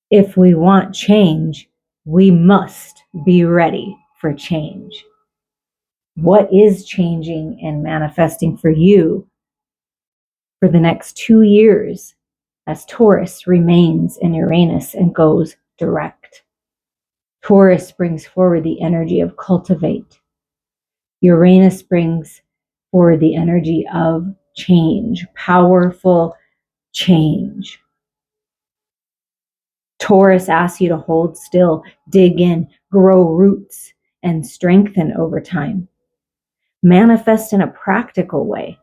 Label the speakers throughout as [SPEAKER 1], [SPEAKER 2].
[SPEAKER 1] If we want change, we must be ready for change. What is changing and manifesting for you for the next 2 years as Taurus remains in Uranus and goes direct? Taurus brings forward the energy of cultivate. Uranus brings forward the energy of change, powerful change. Taurus asks you to hold still, dig in, grow roots, and strengthen over time. Manifest in a practical way.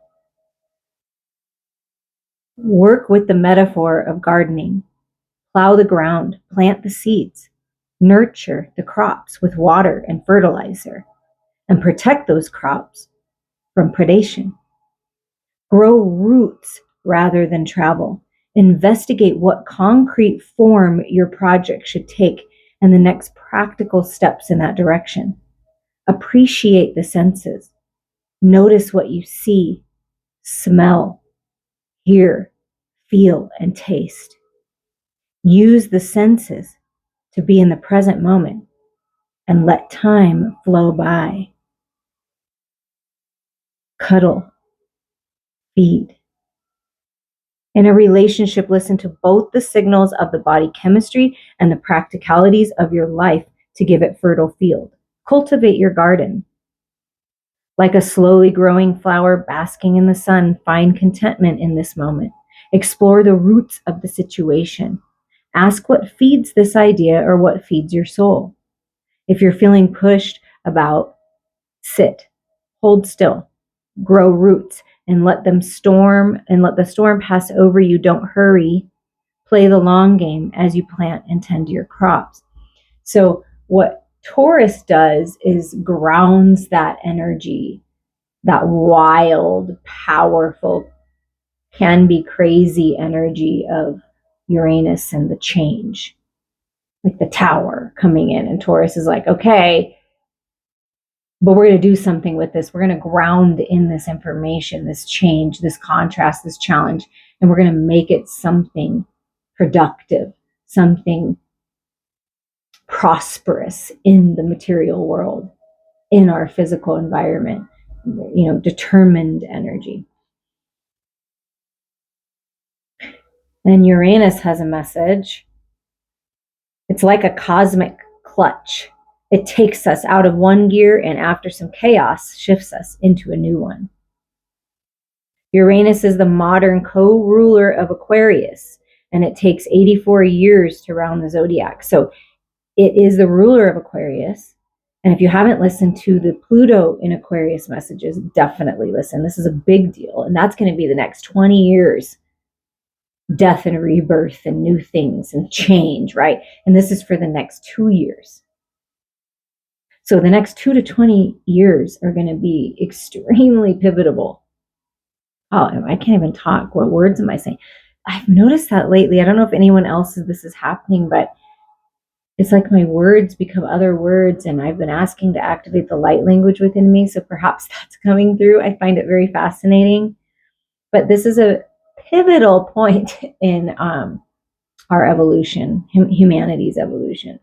[SPEAKER 1] Work with the metaphor of gardening. Plow the ground, plant the seeds, nurture the crops with water and fertilizer, and protect those crops from predation. Grow roots rather than travel. Investigate what concrete form your project should take and the next practical steps in that direction. Appreciate the senses. Notice what you see, smell, hear, feel, and taste. Use the senses to be in the present moment and let time flow by. Cuddle, feed. In a relationship, listen to both the signals of the body chemistry and the practicalities of your life to give it fertile field. Cultivate your garden. Like a slowly growing flower basking in the sun, find contentment in this moment. Explore the roots of the situation. Ask what feeds this idea or what feeds your soul. If you're feeling pushed about, sit, hold still, grow roots, and let the storm pass over you. Don't hurry. Play the long game as you plant and tend your crops. So what Taurus does is grounds that energy, that wild, powerful, can be crazy energy of Uranus and the change. Like the tower coming in, and Taurus is like, okay, but we're going to do something with this. We're going to ground in this information, this change, this contrast, this challenge, and we're going to make it something productive, something prosperous in the material world, in our physical environment, determined energy. And Uranus has a message. It's like a cosmic clutch. It takes us out of one gear and after some chaos shifts us into a new one. Uranus is the modern co-ruler of Aquarius, and it takes 84 years to round the zodiac. So it is the ruler of Aquarius. And if you haven't listened to the Pluto in Aquarius messages, definitely listen. This is a big deal. And that's going to be the next 20 years. Death and rebirth and new things and change, right? And this is for the next 2 years. So the next 2 to 20 years are going to be extremely pivotal. Oh, I can't even talk. What words am I saying? I've noticed that lately. I don't know if anyone else this is happening, but it's like my words become other words, and I've been asking to activate the light language within me, so perhaps that's coming through. I find it very fascinating. But this is a pivotal point in our evolution, humanity's evolution.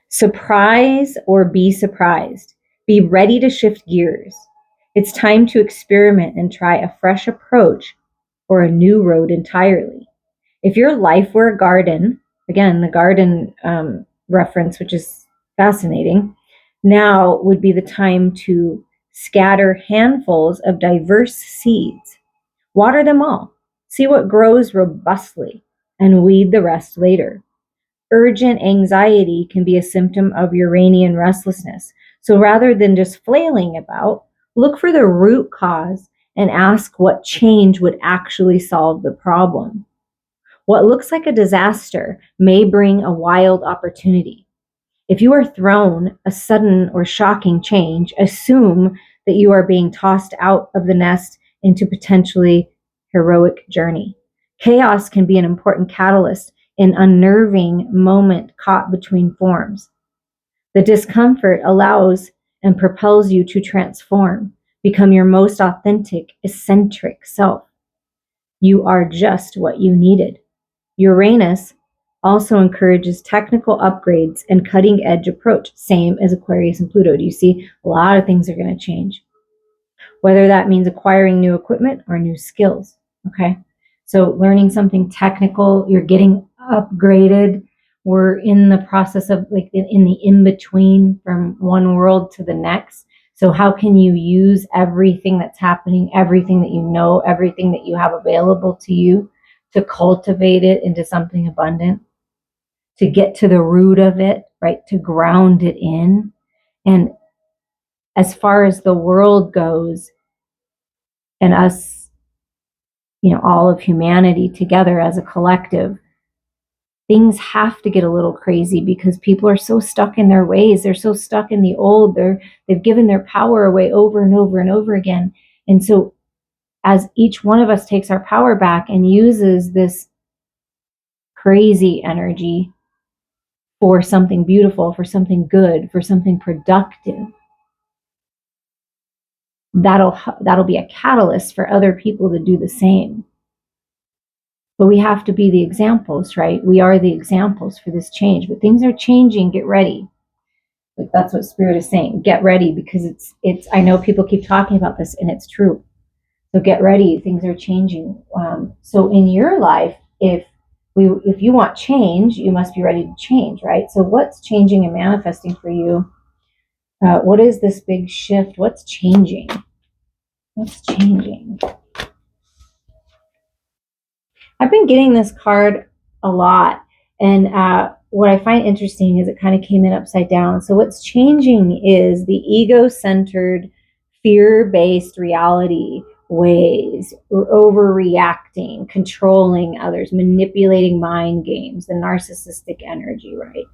[SPEAKER 1] Surprise or be surprised. Be ready to shift gears. It's time to experiment and try a fresh approach or a new road entirely. If your life were a garden, again, the garden reference, which is fascinating, now would be the time to scatter handfuls of diverse seeds. Water them all. See what grows robustly and weed the rest later. Urgent anxiety can be a symptom of Uranian restlessness. So rather than just flailing about, look for the root cause and ask what change would actually solve the problem. What looks like a disaster may bring a wild opportunity. If you are thrown a sudden or shocking change, assume that you are being tossed out of the nest into potentially heroic journey. Chaos can be an important catalyst in unnerving moment caught between forms. The discomfort allows and propels you to transform, become your most authentic, eccentric self. You are just what you needed. Uranus also encourages technical upgrades and cutting edge approach, same as Aquarius and Pluto. Do you see? A lot of things are going to change, whether that means acquiring new equipment or new skills. Okay. So learning something technical, you're getting upgraded. We're in the process of like in the in-between from one world to the next. So how can you use everything that's happening, everything that you know, everything that you have available to you to cultivate it into something abundant, to get to the root of it, right? To ground it in. And as far as the world goes and us, all of humanity together as a collective, things have to get a little crazy because people are so stuck in their ways. They're so stuck in the old. They've given their power away over and over and over again. And so as each one of us takes our power back and uses this crazy energy for something beautiful, for something good, for something productive, that'll be a catalyst for other people to do the same. But we have to be the examples, right? We are the examples for this change. But things are changing. Get ready. Like that's what Spirit is saying. Get ready, because it's. I know people keep talking about this, and it's true. So get ready. Things are changing. So in your life, if you want change, you must be ready to change, right? So what's changing and manifesting for you? What is this big shift? What's changing? What's changing? I've been getting this card a lot, and what I find interesting is it kind of came in upside down. So what's changing is the ego-centered, fear-based reality ways, overreacting, controlling others, manipulating mind games, the narcissistic energy, right?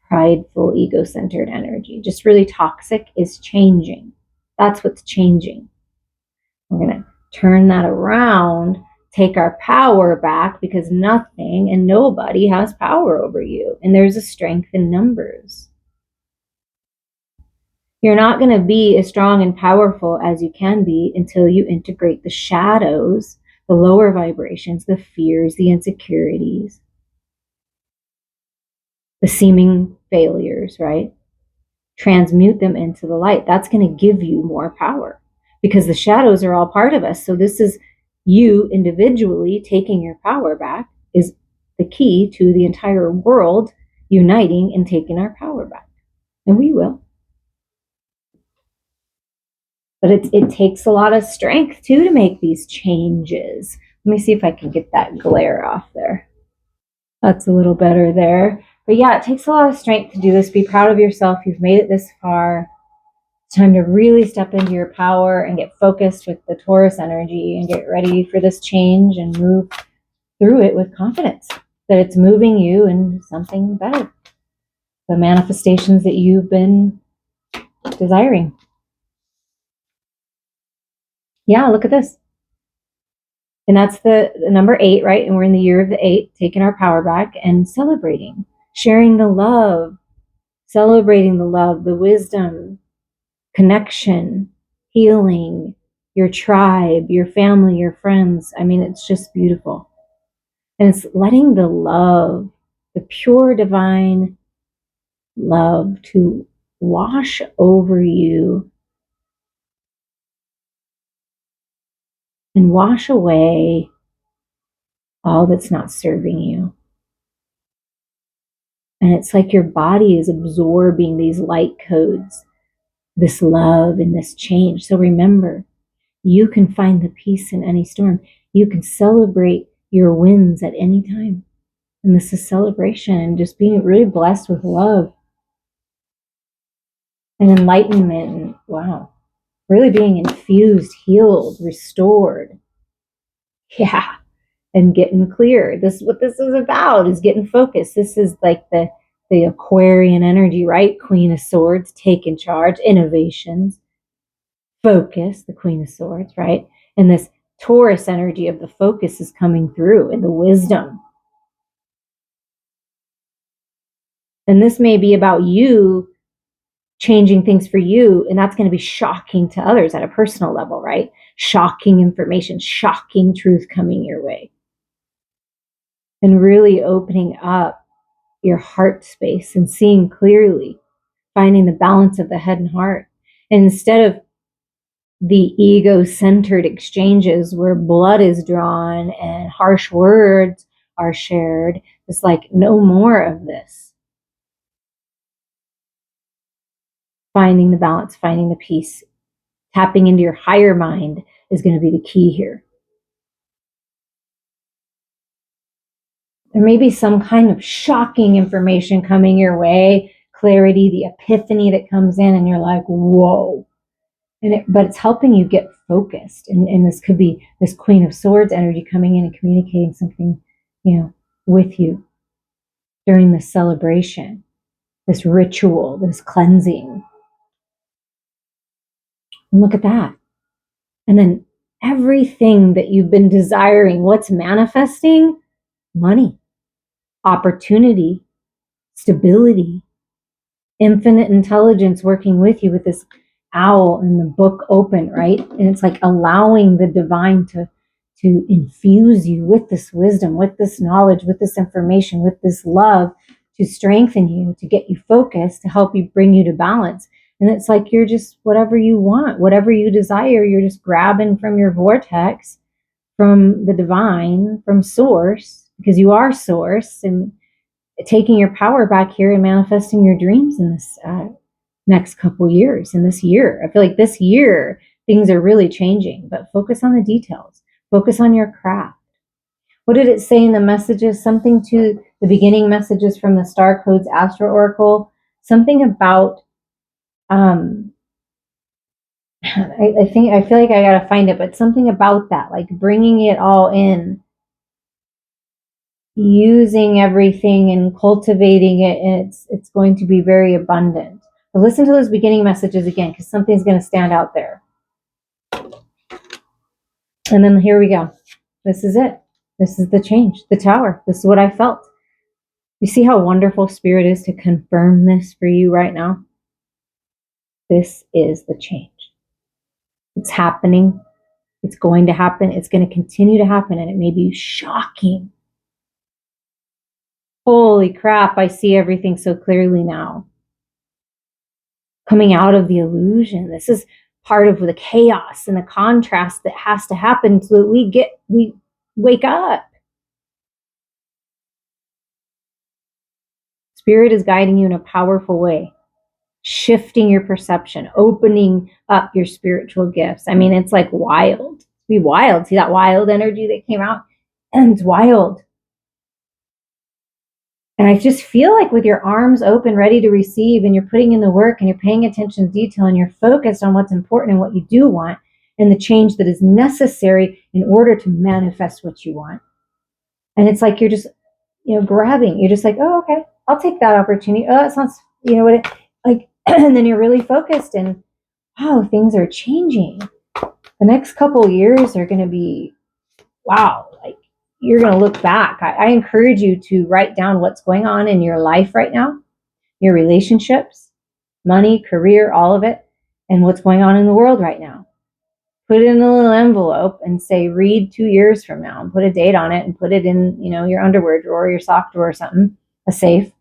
[SPEAKER 1] Prideful, ego-centered energy, just really toxic, is changing. That's what's changing. We're going to turn that around, take our power back, because nothing and nobody has power over you. And there's a strength in numbers. You're not going to be as strong and powerful as you can be until you integrate the shadows, the lower vibrations, the fears, the insecurities, the seeming failures, right? Transmute them into the light. That's going to give you more power, because the shadows are all part of us. So this is you individually taking your power back is the key to the entire world uniting and taking our power back. And we will. But it takes a lot of strength too to make these changes. Let me see if I can get that glare off there. That's a little better there. But yeah, it takes a lot of strength to do this. Be proud of yourself. You've made it this far. It's time to really step into your power and get focused with the Taurus energy and get ready for this change and move through it with confidence that it's moving you into something better. The manifestations that you've been desiring. Yeah, look at this. And that's the number 8, right? And we're in the year of the 8, taking our power back and celebrating, sharing the love, celebrating the love, the wisdom, connection, healing, your tribe, your family, your friends. I mean, it's just beautiful. And it's letting the love, the pure divine love, to wash over you and wash away all that's not serving you. And it's like your body is absorbing these light codes, this love and this change. So remember, you can find the peace in any storm. You can celebrate your wins at any time. And this is celebration and just being really blessed with love and enlightenment. And wow, really being infused, healed, restored. Yeah. And getting clear. This is what this is about, is getting focused. This is like the Aquarian energy, right? Queen of Swords, taking charge, innovations, focus, the Queen of Swords, right? And this Taurus energy of the focus is coming through, and the wisdom. And this may be about you changing things for you, and that's going to be shocking to others at a personal level, right? Shocking information, shocking truth coming your way. and really opening up your heart space and seeing clearly, finding the balance of the head and heart. And instead of the ego-centered exchanges where blood is drawn and harsh words are shared, it's like no more of this. Finding the balance, finding the peace, tapping into your higher mind is going to be the key here. There may be some kind of shocking information coming your way, clarity, the epiphany that comes in, and you're like, whoa. But it's helping you get focused. And this could be this Queen of Swords energy coming in and communicating something, with you during this celebration, this ritual, this cleansing. And look at that. And then everything that you've been desiring, what's manifesting? Money, opportunity, stability, infinite intelligence working with you with this owl and the book open, right? And it's like allowing the divine to infuse you with this wisdom, with this knowledge, with this information, with this love, to strengthen you, to get you focused, to help you, bring you to balance. And it's like you're just whatever you want, whatever you desire, you're just grabbing from your vortex, from the divine, from source, because you are source, and taking your power back here and manifesting your dreams in this next couple years, in this year. I feel like this year, things are really changing, but focus on the details. Focus on your craft. What did it say in the messages? Something to the beginning messages from the Star Codes Astro Oracle. Something about, I feel like I gotta find it, but something about that, like bringing it all in, using everything and cultivating it, and it's going to be very abundant. But listen to those beginning messages again, because something's going to stand out there. And then here we go. This is it. This is the change, the tower. This is what I felt. You see how wonderful Spirit is to confirm this for you right now? This is the change. It's happening. It's going to happen. It's going to continue to happen, and it may be shocking. Holy crap, I see everything so clearly now. Coming out of the illusion. This is part of the chaos and the contrast that has to happen so that we wake up. Spirit is guiding you in a powerful way, shifting your perception, opening up your spiritual gifts. I mean, it's like wild. It's be wild. See that wild energy that came out? And it's wild. And I just feel like with your arms open, ready to receive, and you're putting in the work and you're paying attention to detail and you're focused on what's important and what you do want and the change that is necessary in order to manifest what you want. And it's like you're just, grabbing. You're just like, oh, okay, I'll take that opportunity. Oh, it sounds, and then you're really focused and wow, things are changing. The next couple of years are going to be, wow, like you're going to look back. I encourage you to write down what's going on in your life right now, your relationships, money, career, all of it, and what's going on in the world right now. Put it in a little envelope and say, read 2 years from now, and put a date on it and put it in, your underwear drawer, your sock drawer or something, a safe.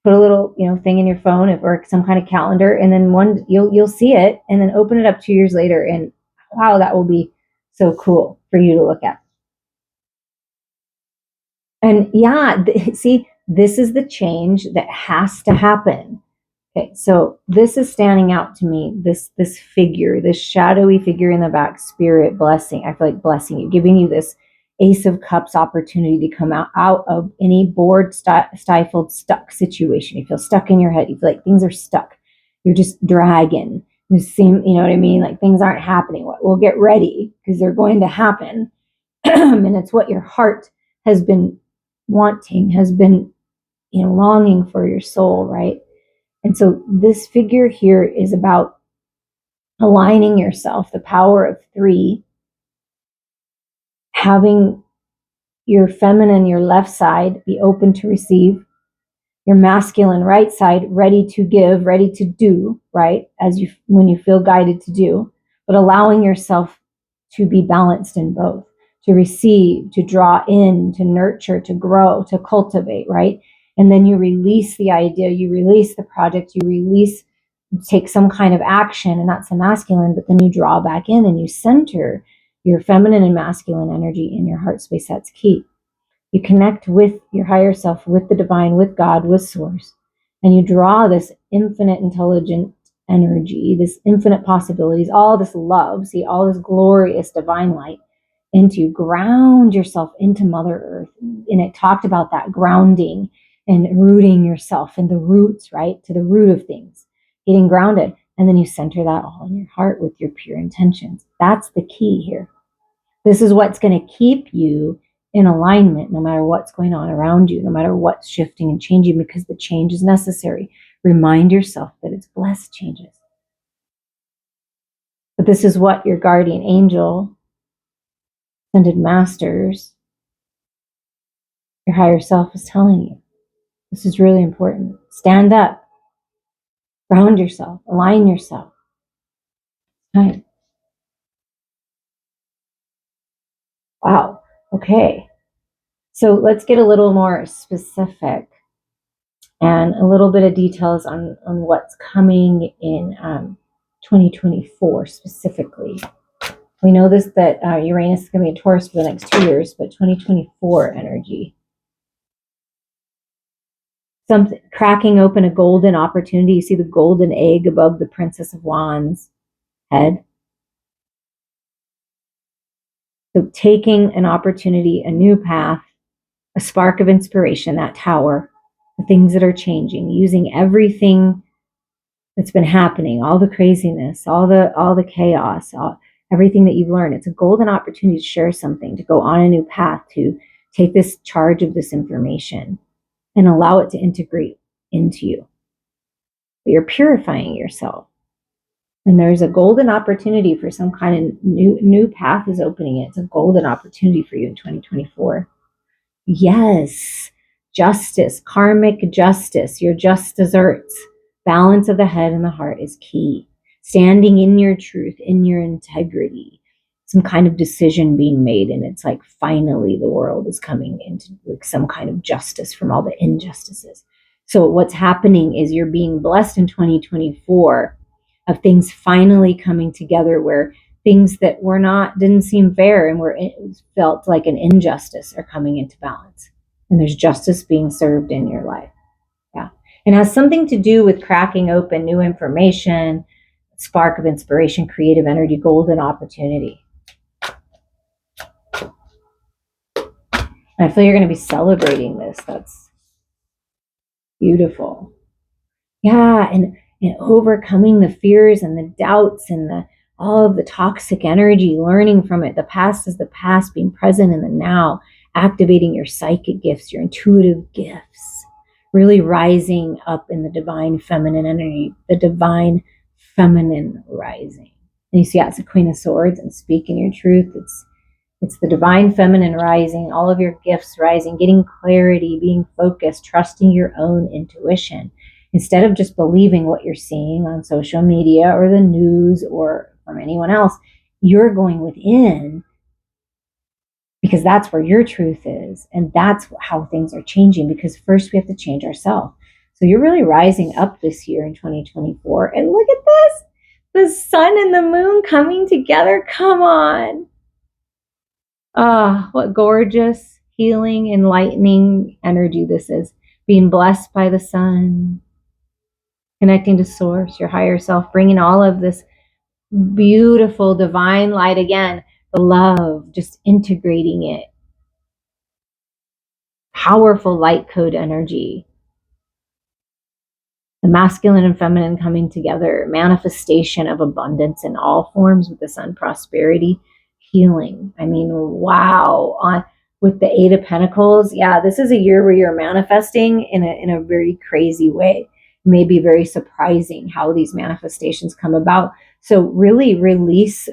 [SPEAKER 1] Put a little, thing in your phone or some kind of calendar, and then you'll see it, and then open it up 2 years later, and wow, that will be so cool for you to look at. And yeah, see, this is the change that has to happen. Okay, so this is standing out to me, this figure, this shadowy figure in the back, Spirit blessing. I feel like blessing you, giving you this Ace of Cups opportunity to come out of any bored, stifled, stuck situation. You feel stuck in your head. You feel like things are stuck. You're just dragging. You seem, you know what I mean? Like things aren't happening. Well, get ready because they're going to happen. And it's what your heart has been wanting, has been, longing for your soul, right? And so this figure here is about aligning yourself, the power of 3, having your feminine, your left side, be open to receive, your masculine right side ready to give, ready to do, right? When you feel guided to do, but allowing yourself to be balanced in both. to receive, to draw in, to nurture, to grow, to cultivate, right? And then you release the idea, you release the project, you release, take some kind of action, and that's the masculine, but then you draw back in and you center your feminine and masculine energy in your heart space. That's key. You connect with your higher self, with the divine, with God, with source, and you draw this infinite intelligent energy, this infinite possibilities, all this love, see, all this glorious divine light into, ground yourself into Mother Earth. And it talked about that grounding and rooting yourself in the roots, right? To the root of things, getting grounded. And then you center that all in your heart with your pure intentions. That's the key here. This is what's going to keep you in alignment no matter what's going on around you, no matter what's shifting and changing, because the change is necessary. Remind yourself that it's blessed changes. But this is what your guardian angel, ascended masters, your higher self is telling you. This is really important. Stand up, ground yourself, align yourself. Right. Wow. Okay. So let's get a little more specific and a little bit of details on what's coming in 2024 specifically. We know this, that Uranus is going to be a Taurus for the next 2 years, but 2024 energy. Something cracking open a golden opportunity. You see the golden egg above the Princess of Wands head. So taking an opportunity, a new path, a spark of inspiration, that tower, the things that are changing, using everything that's been happening, all the craziness, all the chaos, everything that you've learned. It's a golden opportunity to share something, to go on a new path, to take this charge of this information and allow it to integrate into you. But you're purifying yourself. And there's a golden opportunity for some kind of new path is opening. It's a golden opportunity for you in 2024. Yes, justice, karmic justice, your just desserts. Balance of the head and the heart is key. Standing in your truth, in your integrity, some kind of decision being made. And it's like finally the world is coming into like some kind of justice from all the injustices. So what's happening is you're being blessed in 2024 of things finally coming together, where things that didn't seem fair and felt like an injustice are coming into balance. And there's justice being served in your life. Yeah. And it has something to do with cracking open new information, spark of inspiration, creative energy, golden opportunity. And I feel you're going to be celebrating this. That's beautiful. Yeah. And overcoming the fears and the doubts and all of the toxic energy, learning from it. The past is the past, being present in the now, activating your psychic gifts, your intuitive gifts, really rising up in the divine feminine energy, the divine feminine rising. And you see, it's the Queen of Swords, and speaking your truth. It's the divine feminine rising, all of your gifts rising, getting clarity, being focused, trusting your own intuition. Instead of just believing what you're seeing on social media or the news or from anyone else, you're going within, because that's where your truth is. And that's how things are changing, because first we have to change ourselves. So you're really rising up this year in 2024. And look at this, the sun and the moon coming together. Come on. What gorgeous, healing, enlightening energy this is. Being blessed by the sun. Connecting to source, your higher self, bringing all of this beautiful divine light again, the love, just integrating it. Powerful light code energy. The masculine and feminine coming together, manifestation of abundance in all forms with the sun, prosperity, healing. I mean, wow. With the Eight of Pentacles, yeah, this is a year where you're manifesting in a very crazy way. May be very surprising how these manifestations come about. So really release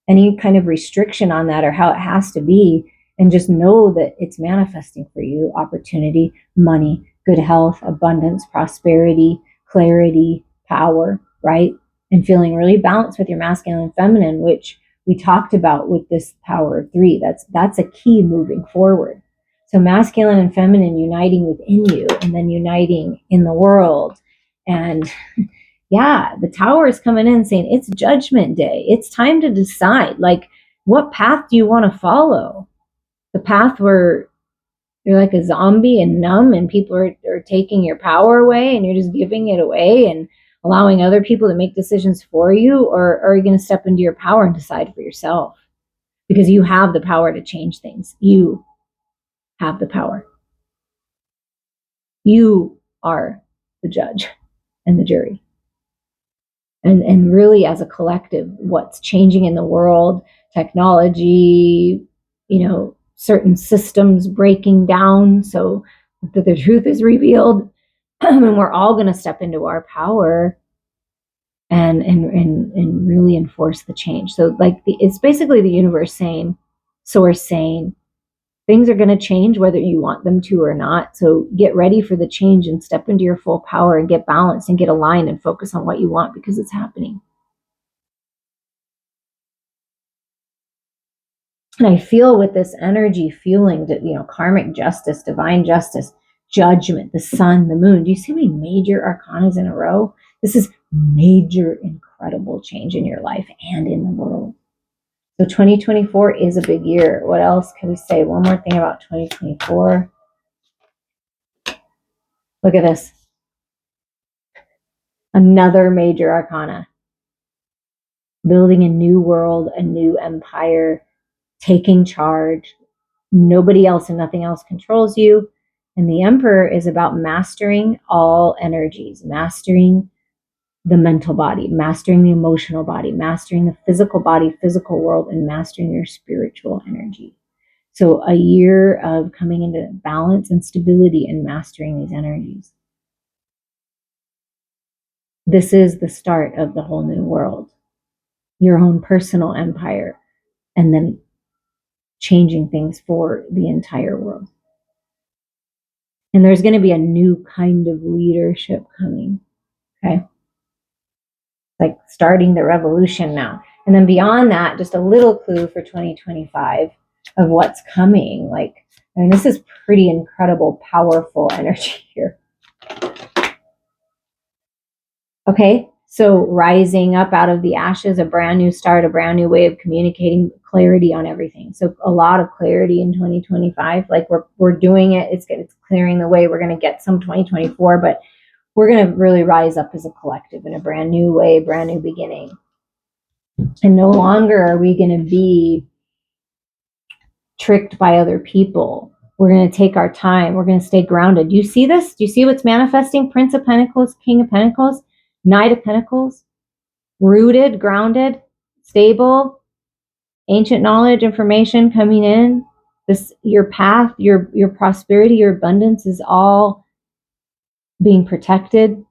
[SPEAKER 1] any kind of restriction on that or how it has to be, and just know that it's manifesting for you. Opportunity, money, good health, abundance, prosperity, clarity, power, right? And feeling really balanced with your masculine and feminine, which we talked about with this power of 3. That's a key moving forward. So masculine and feminine uniting within you and then uniting in the world. And yeah, the Tower is coming in saying it's judgment day. It's time to decide, like, what path do you want to follow? The path where you're like a zombie and numb and people are taking your power away and you're just giving it away and allowing other people to make decisions for you? Or are you going to step into your power and decide for yourself? Because you have the power to change things. You have the power. You are the judge and the jury. And really, as a collective, what's changing in the world, technology, certain systems breaking down so that the truth is revealed, and we're all going to step into our power and really enforce the change. So, like, it's basically the universe saying, source saying, things are going to change whether you want them to or not. So get ready for the change and step into your full power and get balanced and get aligned and focus on what you want because it's happening. And I feel with this energy fueling, karmic justice, divine justice, judgment, the sun, the moon. Do you see how many major arcanas in a row? This is major, incredible change in your life and in the world. So 2024 is a big year. What else can we say? One more thing about 2024. Look at this. Another major arcana. Building a new world, a new empire, taking charge. Nobody else and nothing else controls you. And the Emperor is about mastering all energies, mastering the mental body, mastering the emotional body, mastering the physical body, physical world, and mastering your spiritual energy. So a year of coming into balance and stability and mastering these energies. This is the start of the whole new world, your own personal empire, and then changing things for the entire world. And there's going to be a new kind of leadership coming. Okay. Like starting the revolution now. And then beyond that, just a little clue for 2025 of what's coming. This is pretty incredible, powerful energy here. Okay. So rising up out of the ashes, a brand new start, a brand new way of communicating, clarity on everything. So a lot of clarity in 2025. Like we're doing it. It's clearing the way. We're going to get some 2024, but we're going to really rise up as a collective in a brand new way, brand new beginning. And no longer are we going to be tricked by other people. We're going to take our time. We're going to stay grounded. Do you see this? Do you see what's manifesting? Prince of Pentacles, King of Pentacles, Knight of Pentacles, rooted, grounded, stable, ancient knowledge, information coming in. Your path, your prosperity, your abundance is all being protected.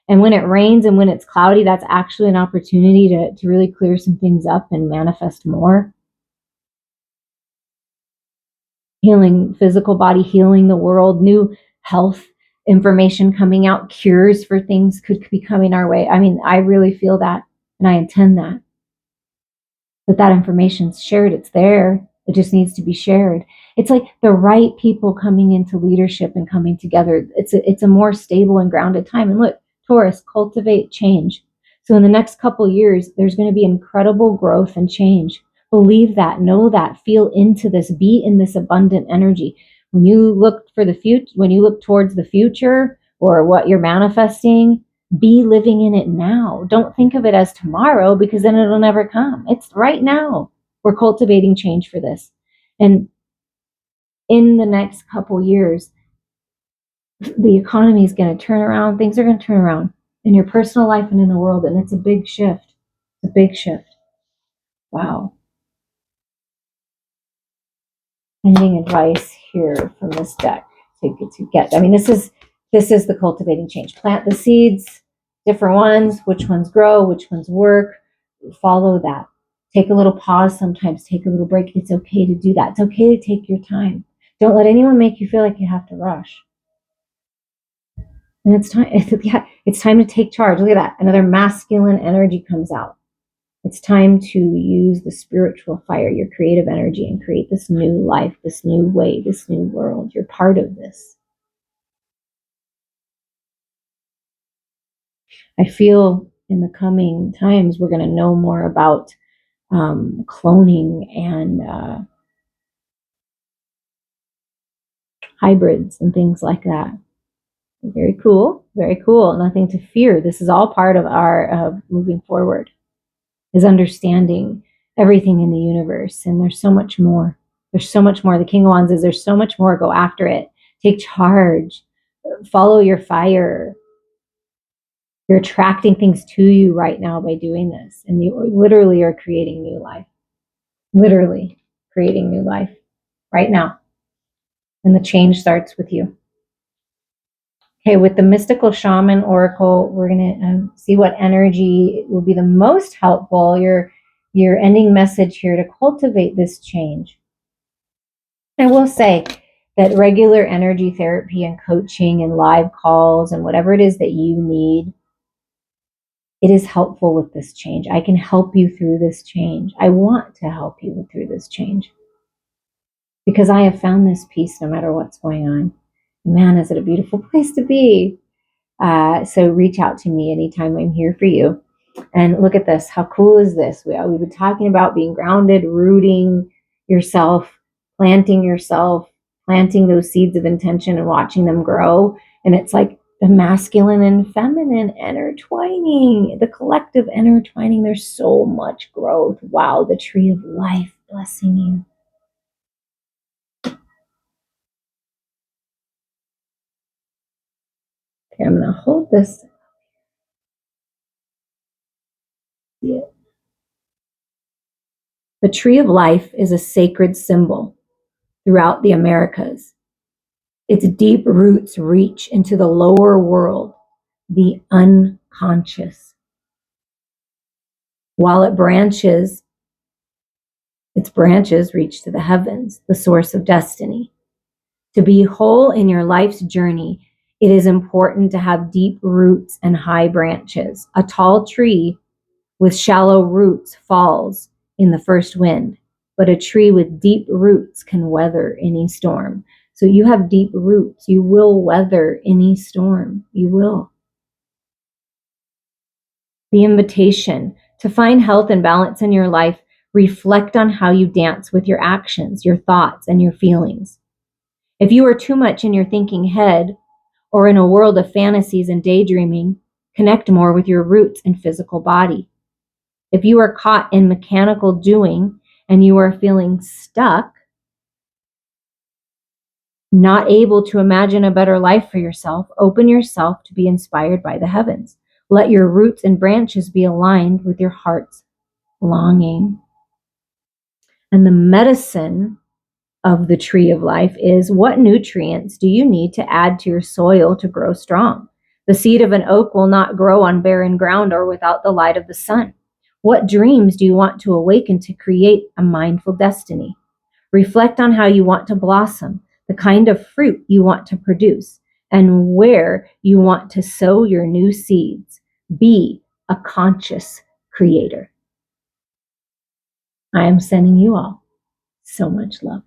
[SPEAKER 1] And when it rains and when it's cloudy, that's actually an opportunity to really clear some things up and manifest more. Healing physical body, healing the world, new health information coming out, cures for things could be coming our way. I really feel that, and I intend that information's shared. It's there. It just needs to be shared. It's like the right people coming into leadership and coming together. It's a more stable and grounded time. And look, Taurus, cultivate change. So in the next couple years, there's going to be incredible growth and change. Believe that, know that, feel into this, be in this abundant energy. When you look for the future, when you look towards the future or what you're manifesting, be living in it now. Don't think of it as tomorrow because then it'll never come. It's right now. We're cultivating change for this. And in the next couple years, the economy is going to turn around. Things are going to turn around in your personal life and in the world. And it's a big shift. It's a big shift. Wow. Ending advice here from this deck to get. This is the cultivating change. Plant the seeds, different ones, which ones grow, which ones work. Follow that. Take a little pause sometimes, take a little break. It's okay to do that. It's okay to take your time. Don't let anyone make you feel like you have to rush. And it's time to take charge. Look at that. Another masculine energy comes out. It's time to use the spiritual fire, your creative energy, and create this new life, this new way, this new world. You're part of this. I feel in the coming times we're going to know more about cloning and hybrids and things like that. Very cool. Very cool. Nothing to fear. This is all part of our moving forward, is understanding everything in the universe. And there's so much more. There's so much more. The King of Wands is there's so much more. Go after it. Take charge. Follow your fire. You're attracting things to you right now by doing this. And you literally are creating new life. Literally creating new life right now. And the change starts with you. Okay, with the mystical shaman oracle, we're going to see what energy will be the most helpful. Your ending message here to cultivate this change. I will say that regular energy therapy and coaching and live calls and whatever it is that you need, it is helpful with this change. I can help you through this change. I want to help you through this change because I have found this peace no matter what's going on. Man, is it a beautiful place to be. So reach out to me anytime. I'm here for you. And look at this. How cool is this? We've been talking about being grounded, rooting yourself, planting those seeds of intention and watching them grow. And it's like the masculine and feminine intertwining, the collective intertwining. There's so much growth. Wow, the tree of life blessing you. Okay, I'm going to hold this. Yeah. The tree of life is a sacred symbol throughout the Americas. Its deep roots reach into the lower world, the unconscious. While its branches reach to the heavens, the source of destiny. To be whole in your life's journey, it is important to have deep roots and high branches. A tall tree with shallow roots falls in the first wind, but a tree with deep roots can weather any storm. So you have deep roots. You will weather any storm. You will. The invitation to find health and balance in your life, reflect on how you dance with your actions, your thoughts, and your feelings. If you are too much in your thinking head or in a world of fantasies and daydreaming, connect more with your roots and physical body. If you are caught in mechanical doing and you are feeling stuck, not able to imagine a better life for yourself, open yourself to be inspired by the heavens. Let your roots and branches be aligned with your heart's longing. And the medicine of the tree of life is, what nutrients do you need to add to your soil to grow strong? The seed of an oak will not grow on barren ground or without the light of the sun. What dreams do you want to awaken to create a mindful destiny? Reflect on how you want to blossom, the kind of fruit you want to produce, and where you want to sow your new seeds. Be a conscious creator. I am sending you all so much love.